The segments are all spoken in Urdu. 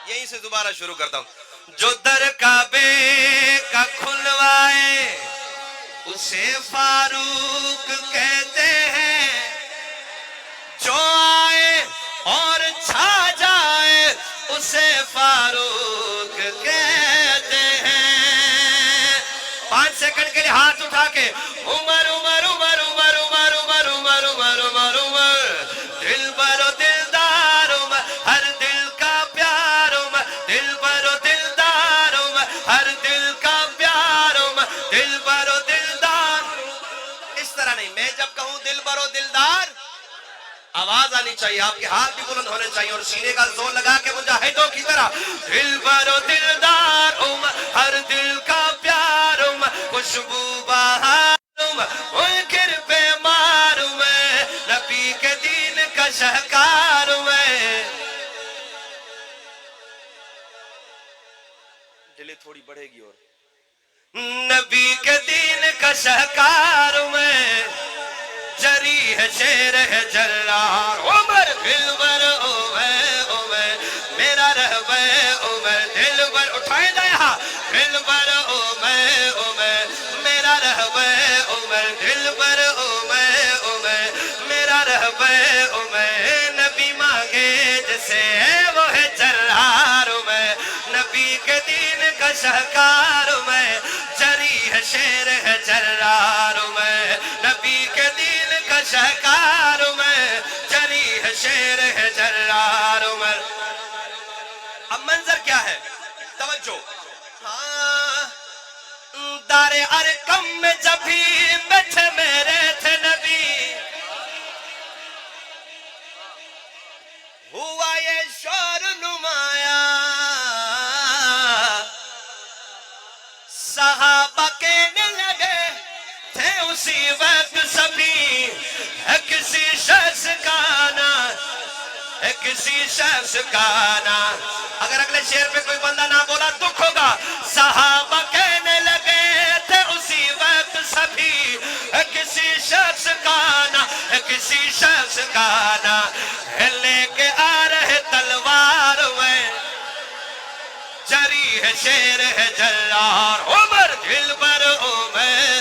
یہیں سے دوبارہ شروع کرتا ہوں. جو در کعبے کا کھلوائے اسے فاروق کہتے ہیں, جو آئے اور چھا جائے اسے فاروق کہتے ہیں. 5 سیکنڈ کے لیے ہاتھ اٹھا کے عمر عمر عمر عمر عمر عمر عمر عمر عمر عمر, دل بر و دلدار عمر, ہر دل کا پیار عمر, دل بر و دلدار عمر, ہر دل کا پیار عمر, دل بر و دلدار. اس طرح نہیں, میں جب کہوں دل بر و دلدار آواز آنی چاہیے, آپ کے ہاتھ بھی بلند ہونے چاہیے اور سینے کا زور لگا کے مجاہدوں کی طرح. دل بر و دلدار عمر, ہر دل کا پیار عمر, خوشبو بہار عمر, منکر پہ مار عمر, نبی کے دین کا شہکار عمر. دل تھوڑی بڑھے گی اور نبی کے دین کا شہکار عمر, جری ہے شیر ہے جرار عمر, دل بر عمر عمر, میرا رہبر عمر, دل بر اٹھائیں دا یہاں, دل بر عمر عمر, میرا رہبر عمر, دل بر عمر عمر, میرا رہبر عمر. نبی مانگے جسے وہ ہے جرار عمر, نبی کے دین کا شہکار عمر, جری ہے شیر ہے جرار عمر, نبی کے دین کا شہکار عمر, جری ہے شیر ہے جرار عمر. اب منظر کیا ہے, توجہ. دار ارقم میں جب بھی بیٹھے میرے تھے نبی, ہوا یہ شور نمایاں, صحابہ کہنے لگے تھے اسی وقت سبھی, ہے کسی شخص کا نا, ہے کسی شخص کا نا. اگر اگلے شعر پہ کوئی بندہ نہ بولا دکھ ہوگا. صحابہ کہنے لگے تھے اسی وقت سبھی, ہے کسی شخص کا نا, ہے کسی شخص کا نا, ہے لے کے آ رہے تلوار میں, جری ہے شیر ہے جرار عمر, دل بر عمر.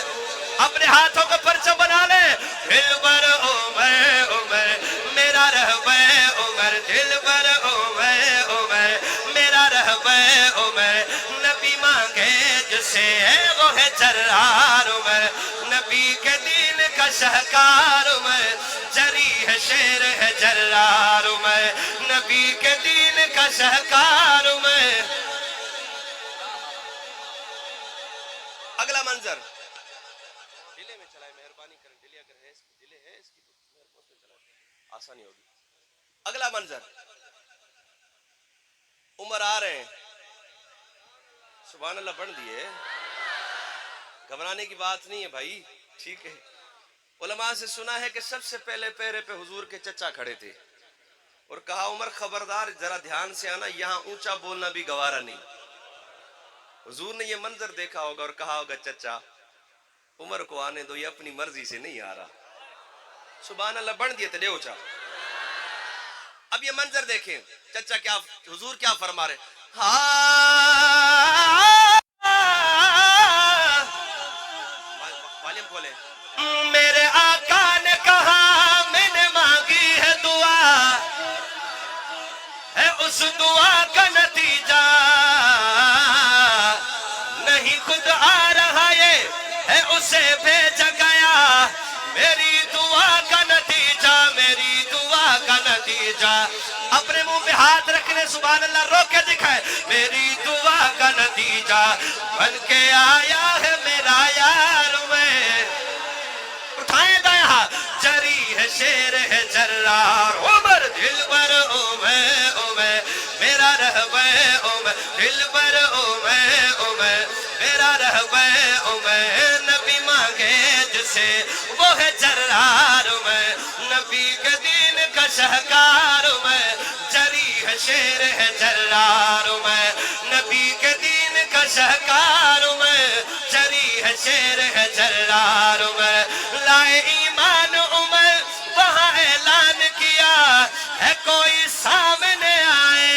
اپنے ہاتھوں کو پرچہ بنا لے, دل بر عمر عمر, میرا رہبر عمر, دل بر عمر عمر, میرا رہبر عمر. نبی مانگے جسے وہ ہے جرار عمر, نبی کے دین کا شہکار عمر, جری ہے شیر ہے جرار عمر, نبی کے دین کا شہکار عمر. اگلا منظر ڈیلے میں چلائے, مہربانی کریں, ڈیلے اگر ہے, ڈیلے ہے اس کی تو اس میں چلائے, آسانی ہوگی. اگلا منظر, عمر آ رہے ہیں, سبحان اللہ پڑھ دیے, گھبرانے کی بات نہیں ہے بھائی, ٹھیک ہے. علماء سے سنا ہے کہ سب سے پہلے پیرے پہ حضور کے چچا کھڑے تھے اور کہا عمر خبردار ذرا دھیان سے آنا, یہاں اونچا بولنا بھی گوارا نہیں. حضور نے یہ منظر دیکھا ہوگا اور کہا ہوگا چچا عمر کو آنے دو, یہ اپنی مرضی سے نہیں آ رہا. سبحان اللہ بڑھ دیے تھے اونچا. اب یہ منظر دیکھیں, چچا کیا, حضور کیا فرما رہے, والیم کھولیں. میرے آقا نے کہا میں نے مانگی ہے دعا, ہے اس دعا کا نتیجہ نہیں خود آ رہا, یہ ہے اسے بھیجا گیا. میری دعا کا نتیجہ, میری دعا کا نتیجہ. اپنے منہ پہ ہاتھ رکھنے, سبحان اللہ رو کے دکھائے, میری دعا کا نتیجہ بن کے آیا ہے میرا یار میں. اٹھائیں دا یہاں, جری ہے شیر ہے جرار عمر, دل بر عمر عمر, میرا رہبر عمر, دل بر عمر عمر, میرا رہبر عمر. نبی مانگے جسے وہ ہے جرار عمر, نبی کے دین کا شہکار عمر, جری ہے شیر ہے جرار عمر, نبی کے دین کا شہکار عمر, جری ہے شیر ہے جرار عمر. لائے ایمان عمر, وہاں اعلان کیا ہے کوئی سامنے آئے,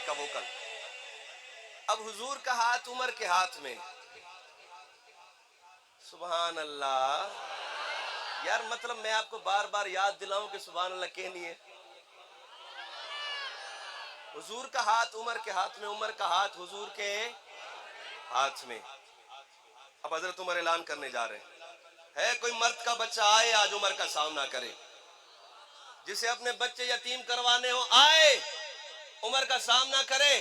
کا ووکل. اب حضور کا ہاتھ عمر کے ہاتھ میں. سبحان اللہ. یار مطلب میں آپ کو بار بار یاد دلاؤں کہ سبحان اللہ کہنی ہے. حضور کا ہاتھ عمر کے ہاتھ میں, عمر کا ہاتھ حضور کے ہاتھ میں. اب حضرت عمر اعلان کرنے جا رہے ہیں, ہے کوئی مرد کا بچہ آئے آج عمر کا سامنا کرے, جسے اپنے بچے یتیم کروانے ہو آئے عمر کا سامنا کرے.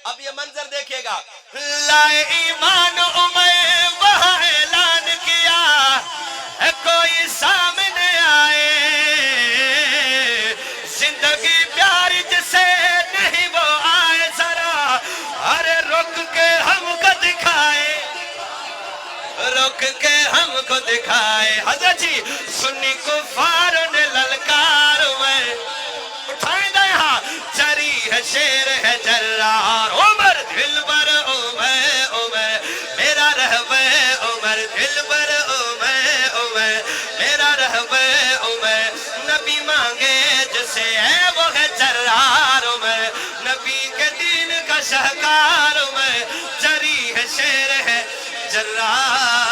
اب یہ منظر دیکھیے گا. لائے ایمان عمر وہاں اعلان کیا, کوئی سامنے آئے زندگی پیاری جسے نہیں وہ آئے ذرا, ارے رک کے ہم کو دکھائے, رک کے ہم کو دکھائے. حضرت جی سنی کفار نے للکار میں اٹھائیں دے یہاں, جری ہے شیر ہے جرار, عمر دل بر عمر عمر میرا رہبے, عمر دل بر عمر عمر میرا رہبے عمر. نبی مانگے جسے ہے وہ ہے جرار عمر, نبی کے دین کا شہکار عمر, جری ہے شیر ہے جرار.